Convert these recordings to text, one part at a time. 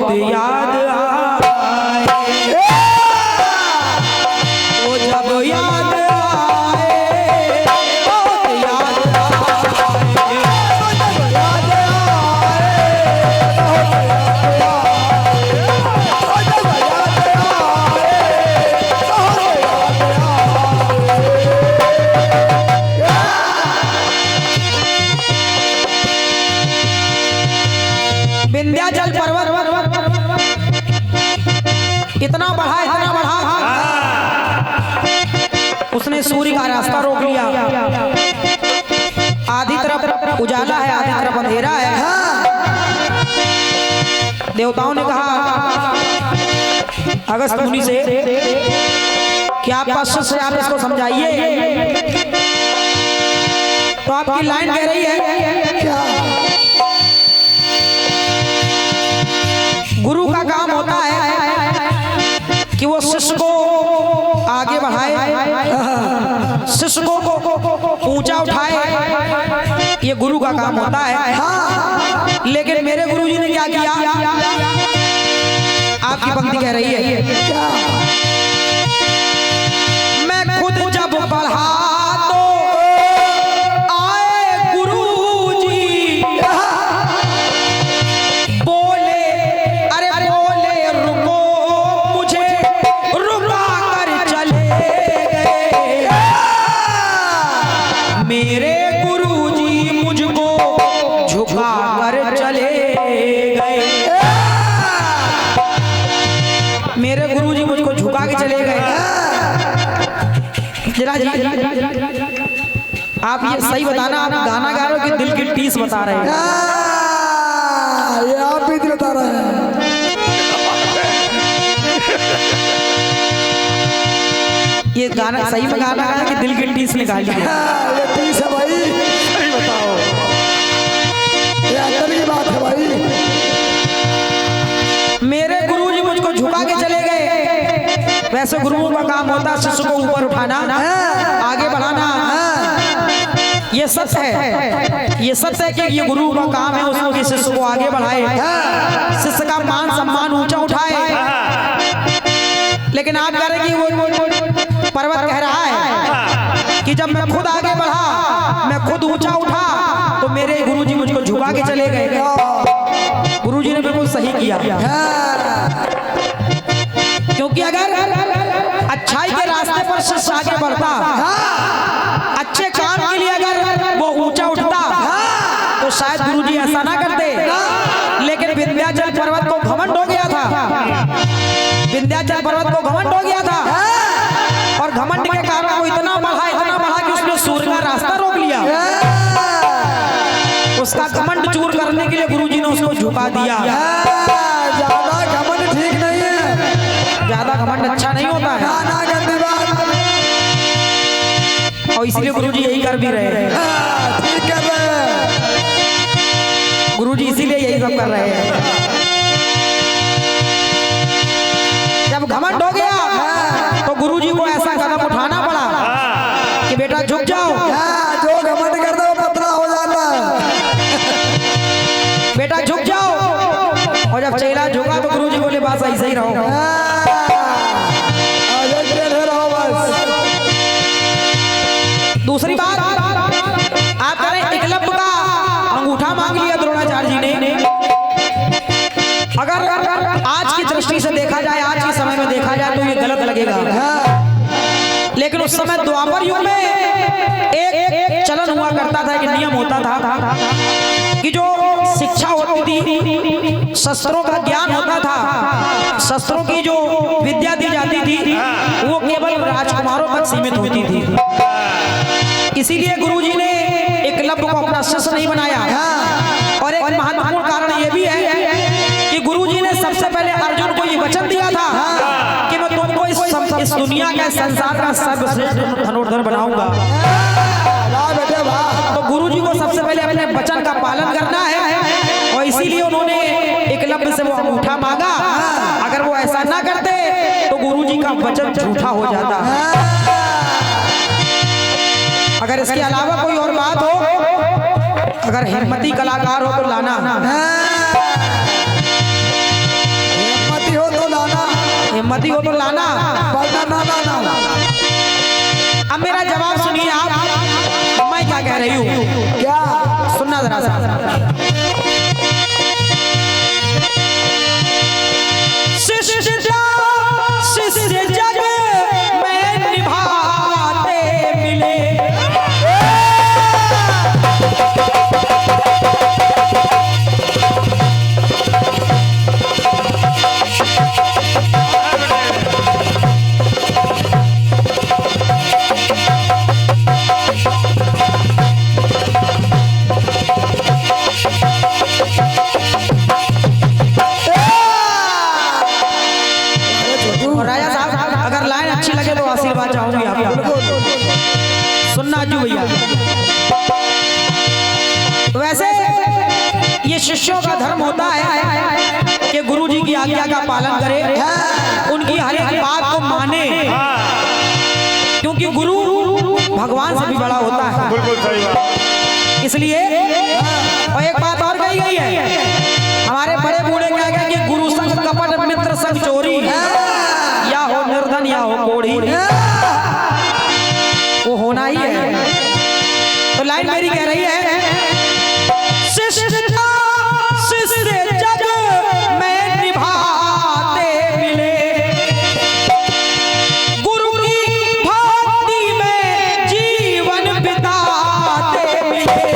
बहुत याद आए, वो जब याद आए बहुत याद आए, विंध्याचल पर्वत इतना बढ़ा उसने सूर्य का रास्ता रोक लिया। आधी तरफ उजाला है, आधी तरफ अंधेरा है। देवताओं ने कहा अगस्त मुनि से कि आप पास से आप इसको समझाइए। तो आपकी लाइन कह रही है क्या गुरु का काम होता है कि वो शिष्य को आगे बढ़ाए, शिष्य को ऊंचा उठाए, ये गुरु का काम होता है। लेकिन मेरे गुरुजी ने क्या किया? आपकी पंक्ति कह रही है मैं खुद जब बढ़ा तो आए गुरुजी, बोले अरे बोले रुको, मुझे रुका कर चले गए। मेरे गुरुजी मुझको झुका कर चले गए, मेरे गुरुजी मुझको झुका के चले गए। जरा आप ये सही बताना, आप गाना गा रहे हो कि दिल की टीस बता रहे हैं? ये आप भी बता रहे हैं। ये गाना सही में गाना है कि दिल की टीस निकाली है? ये टीस है भाई, सही बताओ, ये अंदर की बात है भाई। मेरे गुरुजी मुझको झुका के चले गए। वैसे गुरुओं का काम होता है शिष्य को ऊपर उठाना, आगे बढ़ाना। ये सत्य है, ये सत्य है कि ये गुरु का काम है उसको कि शिष्य को आगे बढ़ाए, शिष्य का मान सम्मान ऊंचा उठाए। लेकिन आप कह रहे कि वो पर्वत कह रहा है कि जब मैं खुद आगे बढ़ा, मैं खुद ऊंचा उठा, तो मेरे गुरुजी मुझको झुका के चले गए। गुरुजी ने बिल्कुल सही किया, क्योंकि अगर अच्छाई के रास्ते पर शिष्य आगे बढ़ता, अच्छे काम के लिए अगर वो ऊंचा उठता, तो शायद गुरुजी ऐसा ना करते। लेकिन विंध्याचल पर्वत को घमंड हो गया था, विंध्याचल पर्वत को घमंड हो गया था, और घमंड के कारण वो इतना बढ़ा कि उसने सूर्य का रास्ता रोक लिया। उसका घमंड चूर करने के लिए गुरुजी ने उसको झुका दिया। ज्यादा घमंड ठीक नहीं है, ज्यादा घमंड अच्छा नहीं होता है, ना करने बात। और इसलिए गुरुजी यही कर भी रहे हैं। ठीक कर रहे हैं गुरुजी, इसीलिए यही सब कर रहे हैं। जब घमंड हो गया तो गुरुजी को ऐसा कदम उठाना पड़ा कि बेटा झुक जाओ। जो घमंड करता है वो पतला हो जाता है। बेटा झुक जाओ। और जब चेला झुका तो गुरुजी बोले बस ऐसे ही रहो, दूसरी बात आप करें, एकलव्य का अंगूठा मांग लिया द्रोणाचार्य जी ने। अगर आज की दृष्टि से देखा जाए, आज के समय में देखा जाए तो ये गलत लगेगा, लेकिन उस समय द्वापर युग में एक चलन हुआ करता था, एक नियम होता था कि जो शिक्षा होती थी, शस्त्रों का ज्ञान होता था, शस्त्रों की जो विद्या दी जाती थी, वो केवल राजकुमारों तक सीमित होती थी। इसीलिए गुरुजी ने एकलव्य को अपना शिष्य नहीं बनाया। और एक महत्वपूर्ण कारण ये भी है कि गुरुजी ने सबसे पहले अर्जुन को ये वचन दिया था कि मैं तुमको इस दुनिया का, संसार का सर्वश्रेष्ठ धनुर्धर बनाऊंगा। तो गुरुजी को सबसे पहले अपने वचन का पालन करना है, और इसीलिए उन्होंने एकलव्य से वो अंगूठा मांगा। अगर वो ऐसा ना करते तो गुरुजी का वचन झूठा हो जाता। अगर इसके अलावा कोई और बात हो, अगर हिम्मती कलाकार हो तो लाना। हिम्मती हो तो लाना। ना ना ना ना अब मेरा जवाब सुनिए आप, मैं क्या कह रही हूँ, क्या सुनना जरा सा। शिष्य जग में निभाते मिले, आशीर्वाद चाहूंगी आपका। सुनना अज्जू भैया, वैसे ये शिष्यों का धर्म होता है कि गुरु जी की आज्ञा का पालन करे, उनकी हर एक बात को माने, क्योंकि गुरु भगवान से भी बड़ा होता है। बिल्कुल सही बात। इसलिए और एक बात और कही गई है, हमारे बड़े बूढ़े क्या गए कि गुरु संग कपट मित्र संग चोरी, या हो निर्धन या हो कोढ़ी, वो होना ही है। तो लाइन मेरी कह रही है, शिष्य जग में निभाते मिले, गुरु की भक्ति में जीवन बिताते मिले।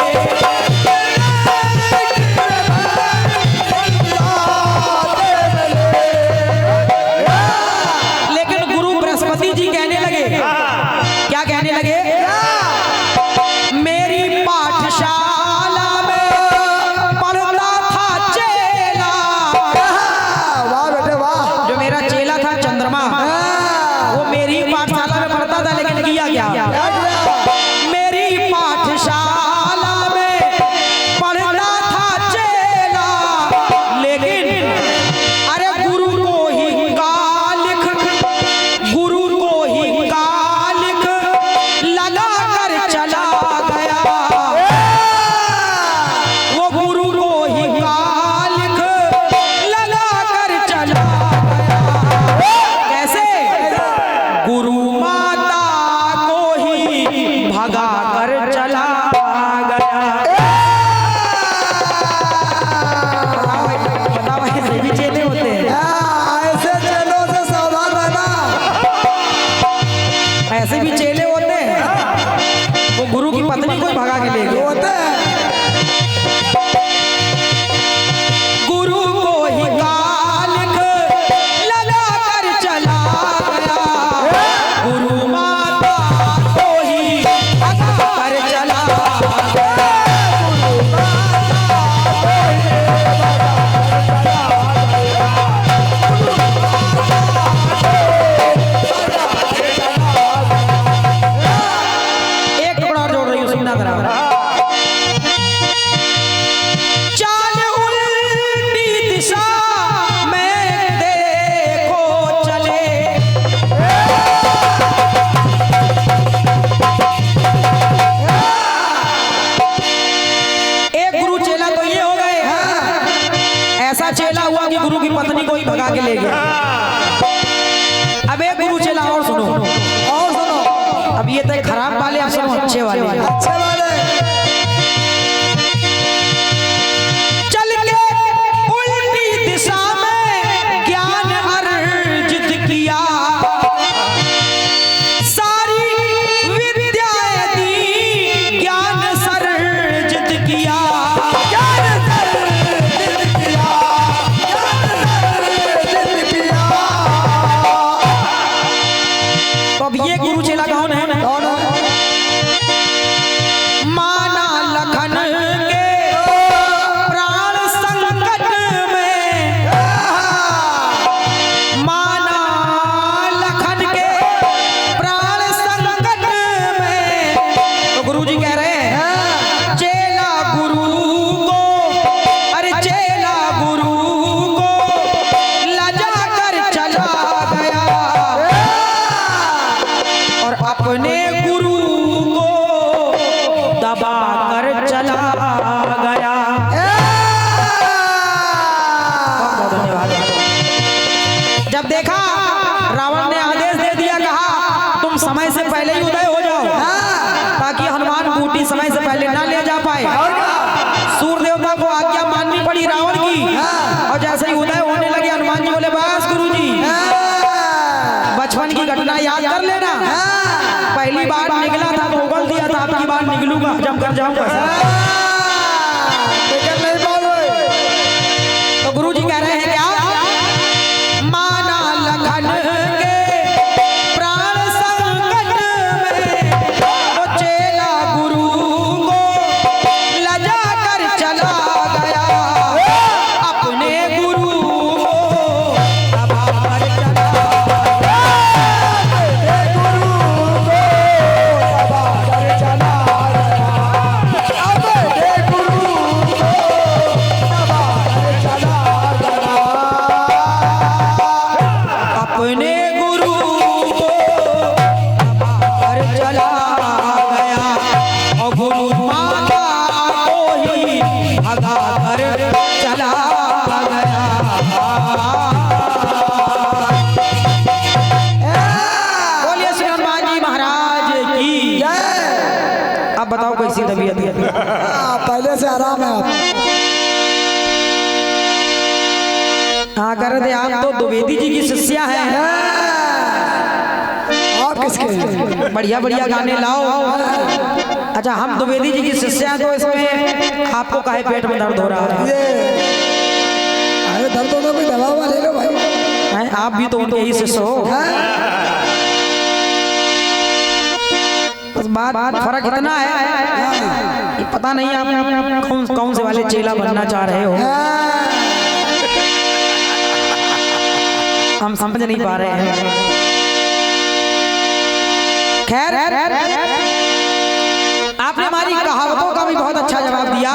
लूंगा हजम कर जाऊंगा। लेकिन नहीं पाओगे। तो गुरु जी कह रहे हैं क्या? माना लखन के प्राण संकट में, तो चेला गुरु को लजा कर चला गया, अपने गुरु को दबा कर चला गया। अपने गुरु को दबा कर चला गया, और गुरु माता को ही भगा कर चला गया। बोलिए श्री हनुमान जी महाराज की। अब बताओ कैसी तबीयत है? पहले से आराम है आप। हाँ कर दे, आप तो द्विवेदी जी की शिष्या हैं। आप किसके? बढ़िया बढ़िया गाने लाओ। अच्छा हम द्विवेदी जी की शिष्या हैं, तो इसमें आपको काहे पेट में दर्द हो रहा है? अरे दर्द होना कोई दवा ववा ले लो भाई। हैं? आप भी तो उनके ही शिष्य हो। बस बात फर्क इतना है कि पता नहीं आप कौन से वाले चेला बनना चाह रहे हो, हम समझ नहीं पा रहे हैं। खैर आपने हमारी कहावतों का भी बहुत अच्छा जवाब दिया।